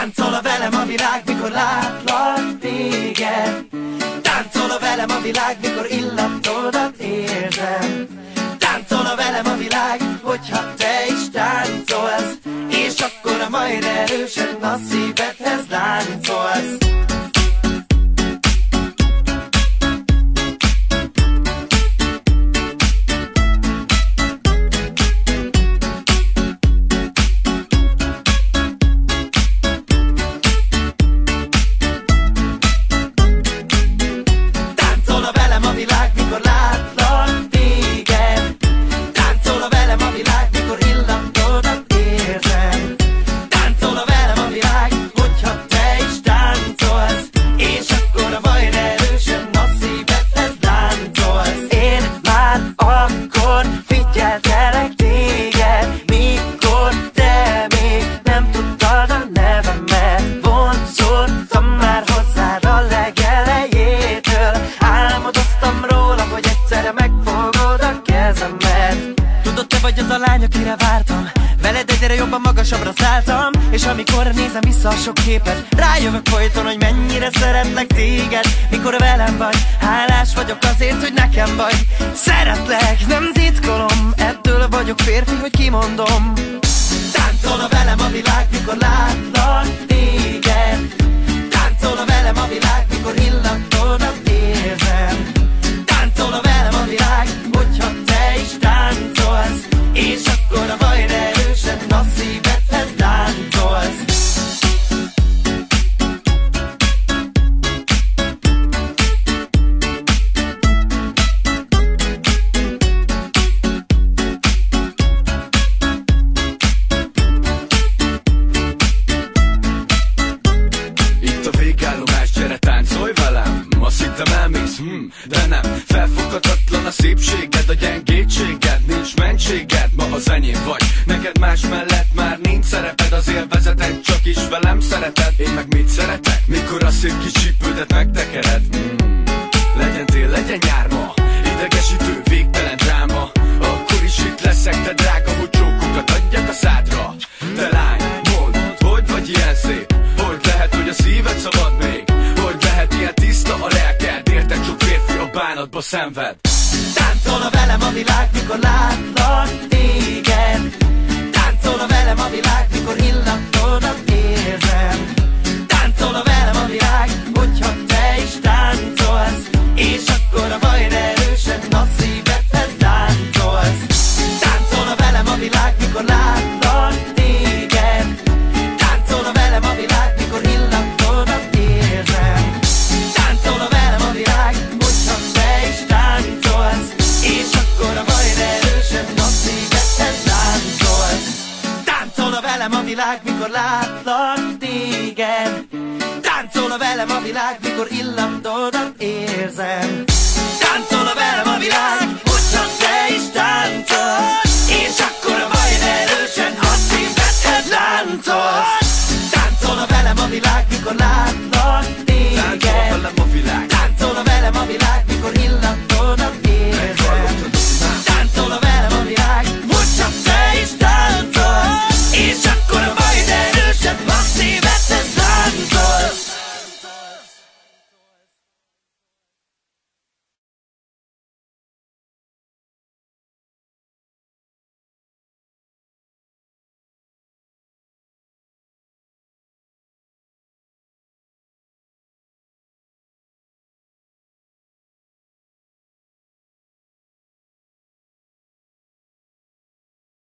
Táncolna velem a világ, mikor látlak téged. Táncolna velem a világ, mikor illatodat érzem. Táncolna velem a világ, hogyha te is táncolsz, és akkor majd erősen a szívedhez láncolsz. Akire vártam, veled egyre jobban magasabbra szálltam, és amikor nézem vissza a sok képet, rájövök folyton, hogy mennyire szeretlek téged. Mikor velem vagy, hálás vagyok azért, hogy nekem vagy. Szeretlek, nem titkolom, ettől vagyok férfi, hogy kimondom. Táncolna velem a világ, mikor látlak téged. Táncolna velem a világ, mikor illatodat érzem. Táncolna velem a világ, hogyha te is táncolsz, és akkor majd erősen a szívedhez láncolsz. Itt a végállomás, gyere táncolj velem. Azt hittem elmész, de nem. Felfoghatatlan a szépséged, a gyengétséged, nincs mentséged, ma az enyém vagy. Neked más mellett már nincs szereped, az élvezeted csak is velem szereted. Én meg mit szeretek? Mikor a szép kis csípődet megtekered. Legyen tél, legyen nyár ma, idegesítő, végtelen dráma. Akkor is itt leszek, te drága, hogy csókokat adjak a szádra. Te lány, mondd, hogy vagy ilyen szép, hogy lehet, hogy a szíved szabad még, hogy lehet ilyen tiszta a lelked, érted, sok férfi a bánatba szenved. Táncolna velem a világ, mikor látlak téged. Táncolna velem a világ, mikor illatodat érzem. Táncolna velem a világ, hogyha te is táncolsz, és akkor majd erősen a szívedhez láncolsz. Táncolna velem a világ, mikor látlak téged. Táncolna velem a világ, mikor illatodat érzem. Táncolna velem a világ, hogyha te is táncolsz, és akkor majd erősen a szívedhez láncolsz. Táncolna velem a világ, mikor látlak téged. Táncolna velem a világ, mikor illatodat érzem. Táncolna velem a világ, hogyha te is táncolsz,